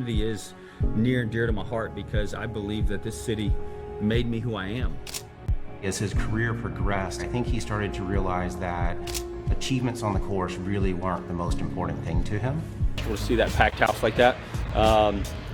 community is near and dear to my heart because I believe that this city made me who I am. As his career progressed, I think he started to realize that achievements on the course really weren't the most important thing to him. To see that packed house like that.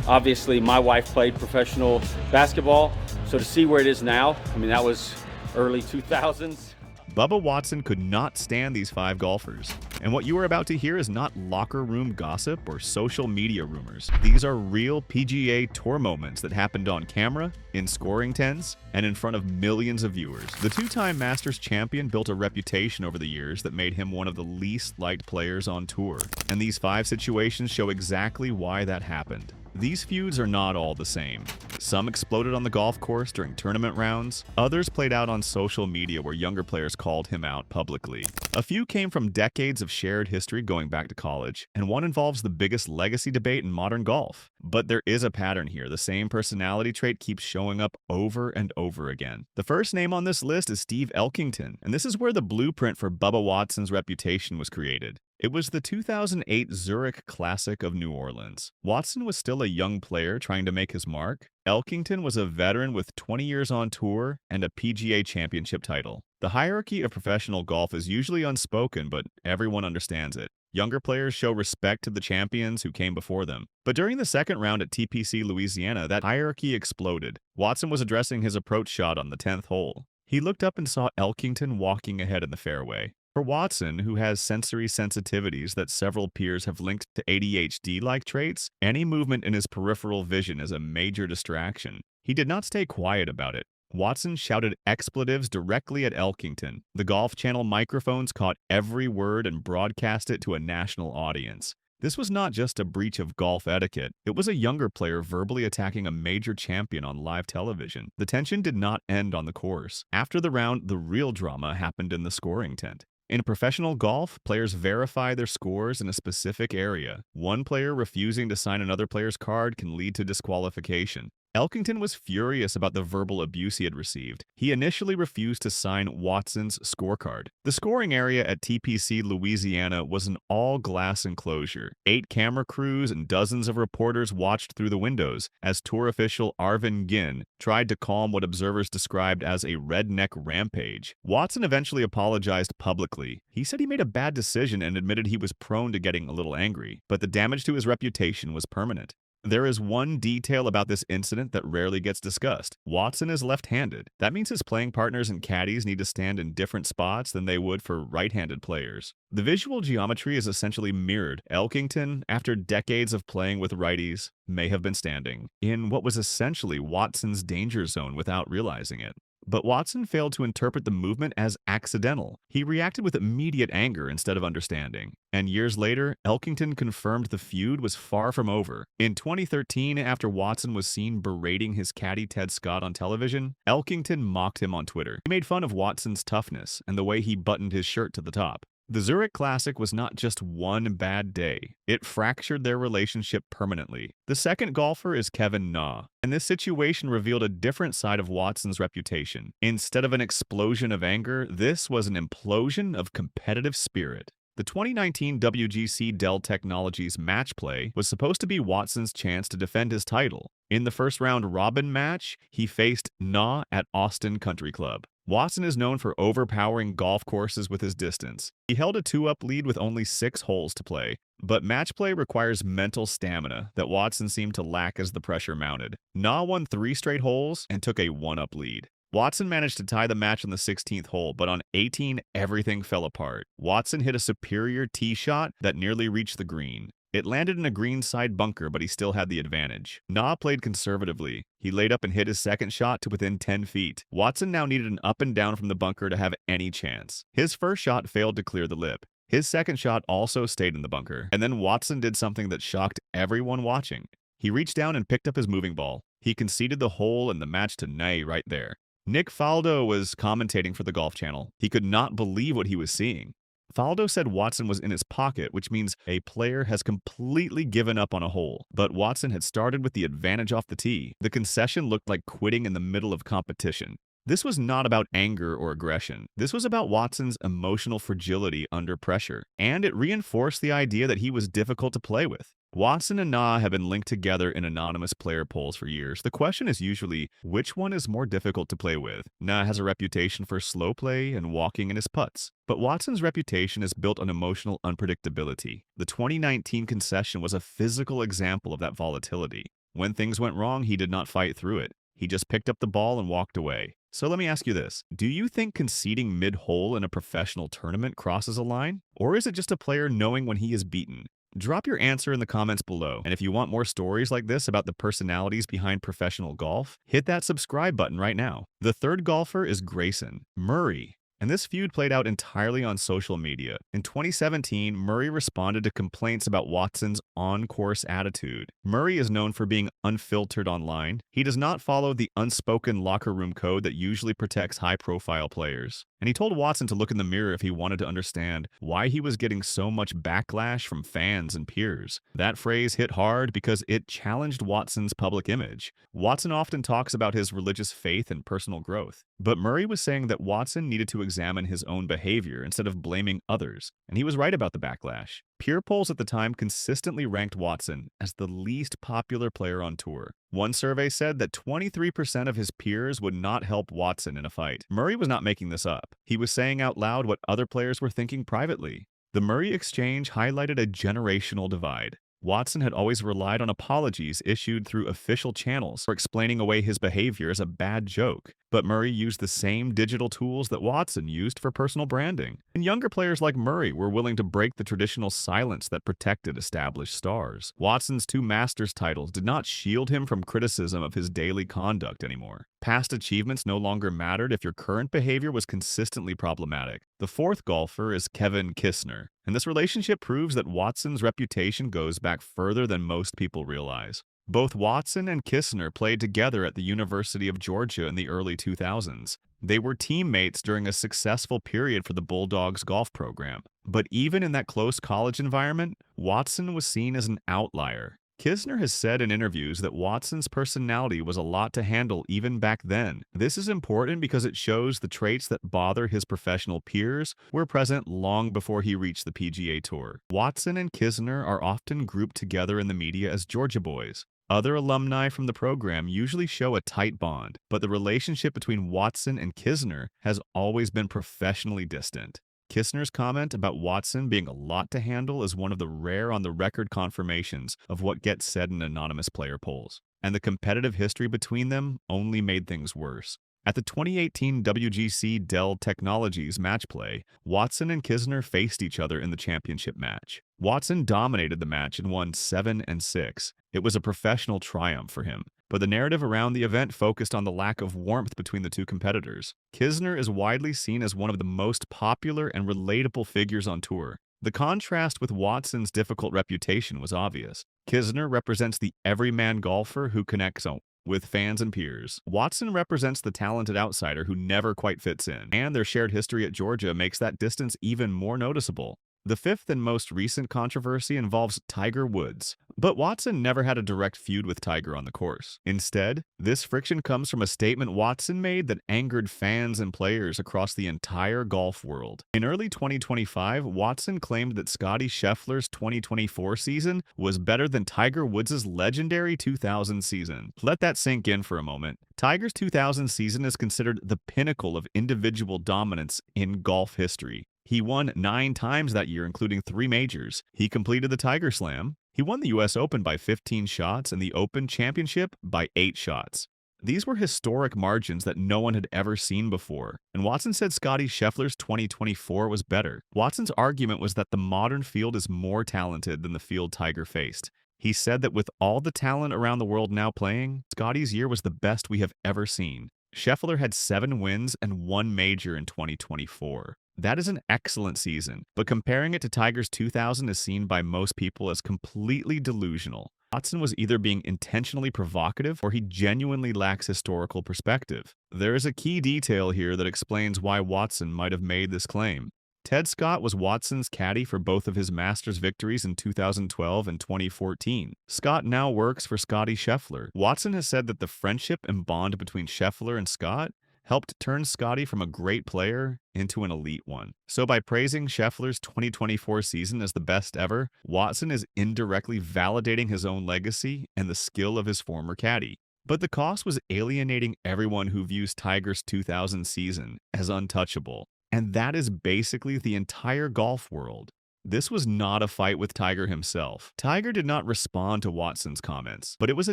Obviously, my wife played professional basketball, so to see where it is now, I mean, that was early 2000s. Bubba Watson could not stand these 5 golfers. And what you are about to hear is not locker room gossip or social media rumors. These are real PGA Tour moments that happened on camera, in scoring tents, and in front of millions of viewers. The 2-time Masters champion built a reputation over the years that made him one of the least liked players on tour. And these 5 situations show exactly why that happened. These feuds are not all the same. Some exploded on the golf course during tournament rounds, others played out on social media where younger players called him out publicly. A few came from decades of shared history going back to college, and one involves the biggest legacy debate in modern golf. But there is a pattern here. The same personality trait keeps showing up over and over again. The first name on this list is Steve Elkington, and this is where the blueprint for Bubba Watson's reputation was created. It was the 2008 Zurich Classic of New Orleans. Watson was still a young player trying to make his mark. Elkington was a veteran with 20 years on tour and a PGA championship title. The hierarchy of professional golf is usually unspoken, but everyone understands it. Younger players show respect to the champions who came before them. But during the second round at TPC Louisiana, that hierarchy exploded. Watson was addressing his approach shot on the 10th hole. He looked up and saw Elkington walking ahead in the fairway. For Watson, who has sensory sensitivities that several peers have linked to ADHD-like traits, any movement in his peripheral vision is a major distraction. He did not stay quiet about it. Watson shouted expletives directly at Elkington. The Golf Channel microphones caught every word and broadcast it to a national audience. This was not just a breach of golf etiquette. It was a younger player verbally attacking a major champion on live television. The tension did not end on the course. After the round, the real drama happened in the scoring tent. In professional golf, players verify their scores in a specific area. One player refusing to sign another player's card can lead to disqualification. Elkington was furious about the verbal abuse he had received. He initially refused to sign Watson's scorecard. The scoring area at TPC Louisiana was an all-glass enclosure. 8 camera crews and dozens of reporters watched through the windows as tour official Arvin Ginn tried to calm what observers described as a redneck rampage. Watson eventually apologized publicly. He said he made a bad decision and admitted he was prone to getting a little angry, but the damage to his reputation was permanent. There is one detail about this incident that rarely gets discussed. Watson is left-handed. That means his playing partners and caddies need to stand in different spots than they would for right-handed players. The visual geometry is essentially mirrored. Elkington, after decades of playing with righties, may have been standing in what was essentially Watson's danger zone without realizing it. But Watson failed to interpret the movement as accidental. He reacted with immediate anger instead of understanding. And years later, Elkington confirmed the feud was far from over. In 2013, after Watson was seen berating his caddy Ted Scott on television, Elkington mocked him on Twitter. He made fun of Watson's toughness and the way he buttoned his shirt to the top. The Zurich Classic was not just one bad day. It fractured their relationship permanently. The second golfer is Kevin Na, and this situation revealed a different side of Watson's reputation. Instead of an explosion of anger, this was an implosion of competitive spirit. The 2019 WGC Dell Technologies match play was supposed to be Watson's chance to defend his title. In the first round robin match, he faced Na at Austin Country Club. Watson is known for overpowering golf courses with his distance. He held a 2-up lead with only 6 holes to play, but match play requires mental stamina that Watson seemed to lack as the pressure mounted. Na won 3 straight holes and took a 1-up lead. Watson managed to tie the match on the 16th hole, but on 18, everything fell apart. Watson hit a superior tee shot that nearly reached the green. It landed in a greenside bunker, but he still had the advantage. Na played conservatively. He laid up and hit his second shot to within 10 feet. Watson now needed an up and down from the bunker to have any chance. His first shot failed to clear the lip. His second shot also stayed in the bunker. And then Watson did something that shocked everyone watching. He reached down and picked up his moving ball. He conceded the hole and the match to Nay right there. Nick Faldo was commentating for the Golf Channel. He could not believe what he was seeing. Faldo said Watson was in his pocket, which means a player has completely given up on a hole. But Watson had started with the advantage off the tee. The concession looked like quitting in the middle of competition. This was not about anger or aggression. This was about Watson's emotional fragility under pressure, and it reinforced the idea that he was difficult to play with. Watson and Na have been linked together in anonymous player polls for years. The question is usually, which one is more difficult to play with? Na has a reputation for slow play and walking in his putts, but Watson's reputation is built on emotional unpredictability. The 2019 concession was a physical example of that volatility. When things went wrong, he did not fight through it. He just picked up the ball and walked away. So let me ask you this. Do you think conceding mid-hole in a professional tournament crosses a line? Or is it just a player knowing when he is beaten? Drop your answer in the comments below, and if you want more stories like this about the personalities behind professional golf, hit that subscribe button right now. The third golfer is Grayson Murray, and this feud played out entirely on social media. In 2017, Murray responded to complaints about Watson's on-course attitude. Murray is known for being unfiltered online. He does not follow the unspoken locker room code that usually protects high-profile players. And he told Watson to look in the mirror if he wanted to understand why he was getting so much backlash from fans and peers. That phrase hit hard because it challenged Watson's public image. Watson often talks about his religious faith and personal growth, but Murray was saying that Watson needed to examine his own behavior instead of blaming others, and he was right about the backlash. Peer polls at the time consistently ranked Watson as the least popular player on tour. One survey said that 23% of his peers would not help Watson in a fight. Murray was not making this up. He was saying out loud what other players were thinking privately. The Murray exchange highlighted a generational divide. Watson had always relied on apologies issued through official channels for explaining away his behavior as a bad joke. But Murray used the same digital tools that Watson used for personal branding. And younger players like Murray were willing to break the traditional silence that protected established stars. Watson's 2 Masters titles did not shield him from criticism of his daily conduct anymore. Past achievements no longer mattered if your current behavior was consistently problematic. The fourth golfer is Kevin Kisner, and this relationship proves that Watson's reputation goes back further than most people realize. Both Watson and Kisner played together at the University of Georgia in the early 2000s. They were teammates during a successful period for the Bulldogs golf program. But even in that close college environment, Watson was seen as an outlier. Kisner has said in interviews that Watson's personality was a lot to handle even back then. This is important because it shows the traits that bother his professional peers were present long before he reached the PGA Tour. Watson and Kisner are often grouped together in the media as Georgia boys. Other alumni from the program usually show a tight bond, but the relationship between Watson and Kisner has always been professionally distant. Kisner's comment about Watson being a lot to handle is one of the rare on-the-record confirmations of what gets said in anonymous player polls, and the competitive history between them only made things worse. At the 2018 WGC Dell Technologies match play, Watson and Kisner faced each other in the championship match. Watson dominated the match and won 7-6. It was a professional triumph for him, but the narrative around the event focused on the lack of warmth between the two competitors. Kisner is widely seen as one of the most popular and relatable figures on tour. The contrast with Watson's difficult reputation was obvious. Kisner represents the everyman golfer who connects with fans and peers. Watson represents the talented outsider who never quite fits in, and their shared history at Georgia makes that distance even more noticeable. The fifth and most recent controversy involves Tiger Woods, but Watson never had a direct feud with Tiger on the course. Instead, this friction comes from a statement Watson made that angered fans and players across the entire golf world. In early 2025, Watson claimed that Scottie Scheffler's 2024 season was better than Tiger Woods' legendary 2000 season. Let that sink in for a moment. Tiger's 2000 season is considered the pinnacle of individual dominance in golf history. He won 9 times that year, including 3 majors. He completed the Tiger Slam. He won the US Open by 15 shots and the Open Championship by 8 shots. These were historic margins that no one had ever seen before, and Watson said Scottie Scheffler's 2024 was better. Watson's argument was that the modern field is more talented than the field Tiger faced. He said that with all the talent around the world now playing, Scottie's year was the best we have ever seen. Scheffler had 7 wins and 1 major in 2024. That is an excellent season, but comparing it to Tiger's 2000 is seen by most people as completely delusional. Watson was either being intentionally provocative or he genuinely lacks historical perspective. There is a key detail here that explains why Watson might have made this claim. Ted Scott was Watson's caddy for both of his Masters victories in 2012 and 2014. Scott now works for Scottie Scheffler. Watson has said that the friendship and bond between Scheffler and Scott helped turn Scotty from a great player into an elite one. So by praising Scheffler's 2024 season as the best ever, Watson is indirectly validating his own legacy and the skill of his former caddy. But the cost was alienating everyone who views Tiger's 2000 season as untouchable. And that is basically the entire golf world. This was not a fight with Tiger himself. Tiger did not respond to Watson's comments, but it was a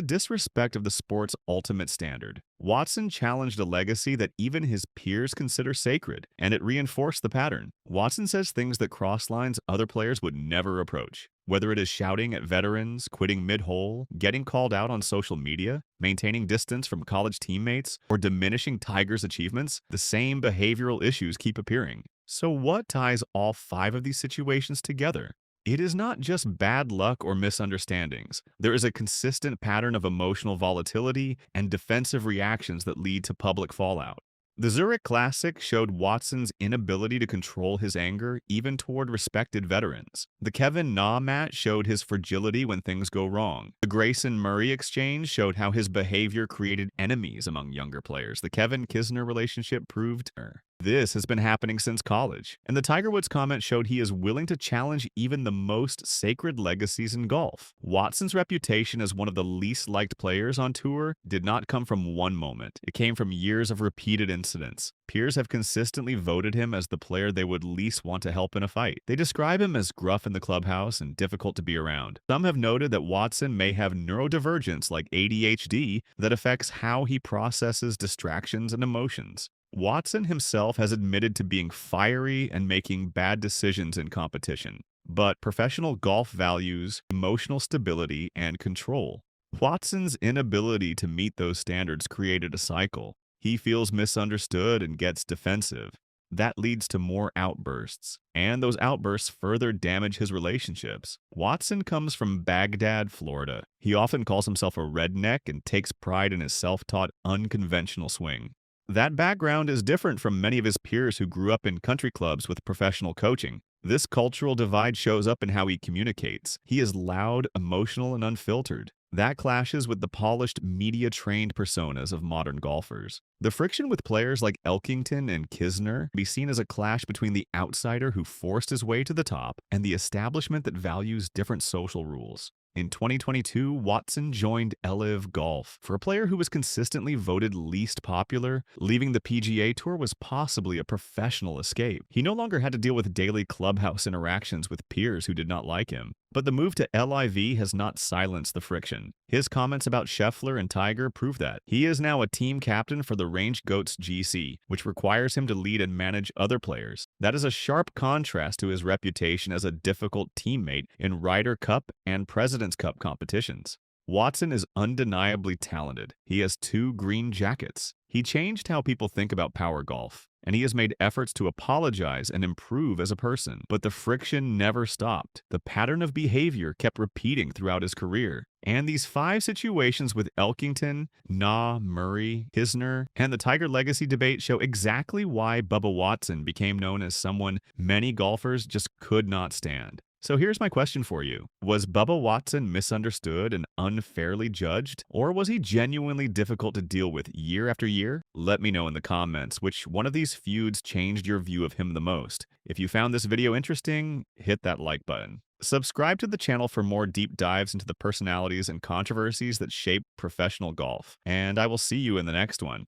disrespect of the sport's ultimate standard. Watson challenged a legacy that even his peers consider sacred, and it reinforced the pattern. Watson says things that cross lines other players would never approach. Whether it is shouting at veterans, quitting mid-hole, getting called out on social media, maintaining distance from college teammates, or diminishing Tiger's achievements, the same behavioral issues keep appearing. So what ties all 5 of these situations together? It is not just bad luck or misunderstandings. There is a consistent pattern of emotional volatility and defensive reactions that lead to public fallout. The Zurich Classic showed Watson's inability to control his anger even toward respected veterans. The Kevin Na match showed his fragility when things go wrong. The Grayson Murray exchange showed how his behavior created enemies among younger players. The Kevin Kisner relationship proved this has been happening since college. And the Tiger Woods comment showed he is willing to challenge even the most sacred legacies in golf. Watson's reputation as one of the least liked players on tour did not come from one moment. It came from years of repeated incidents. Peers have consistently voted him as the player they would least want to help in a fight. They describe him as gruff in the clubhouse and difficult to be around. Some have noted that Watson may have neurodivergence like ADHD that affects how he processes distractions and emotions. Watson himself has admitted to being fiery and making bad decisions in competition, but professional golf values emotional stability and control. Watson's inability to meet those standards created a cycle. He feels misunderstood and gets defensive. That leads to more outbursts, and those outbursts further damage his relationships. Watson comes from Baghdad, Florida. He often calls himself a redneck and takes pride in his self-taught unconventional swing. That background is different from many of his peers who grew up in country clubs with professional coaching. This cultural divide shows up in how he communicates. He is loud, emotional, and unfiltered. That clashes with the polished, media-trained personas of modern golfers. The friction with players like Elkington and Kisner can be seen as a clash between the outsider who forced his way to the top and the establishment that values different social rules. In 2022, Watson joined LIV Golf. For a player who was consistently voted least popular, leaving the PGA Tour was possibly a professional escape. He no longer had to deal with daily clubhouse interactions with peers who did not like him. But the move to LIV has not silenced the friction. His comments about Scheffler and Tiger prove that. He is now a team captain for the Range Goats GC, which requires him to lead and manage other players. That is a sharp contrast to his reputation as a difficult teammate in Ryder Cup and President's Cup competitions. Watson is undeniably talented. He has 2 green jackets. He changed how people think about power golf, and he has made efforts to apologize and improve as a person. But the friction never stopped. The pattern of behavior kept repeating throughout his career. And these 5 situations with Elkington, Na, Murray, Kisner, and the Tiger legacy debate show exactly why Bubba Watson became known as someone many golfers just could not stand. So here's my question for you. Was Bubba Watson misunderstood and unfairly judged? Or was he genuinely difficult to deal with year after year? Let me know in the comments which one of these feuds changed your view of him the most. If you found this video interesting, hit that like button. Subscribe to the channel for more deep dives into the personalities and controversies that shape professional golf. And I will see you in the next one.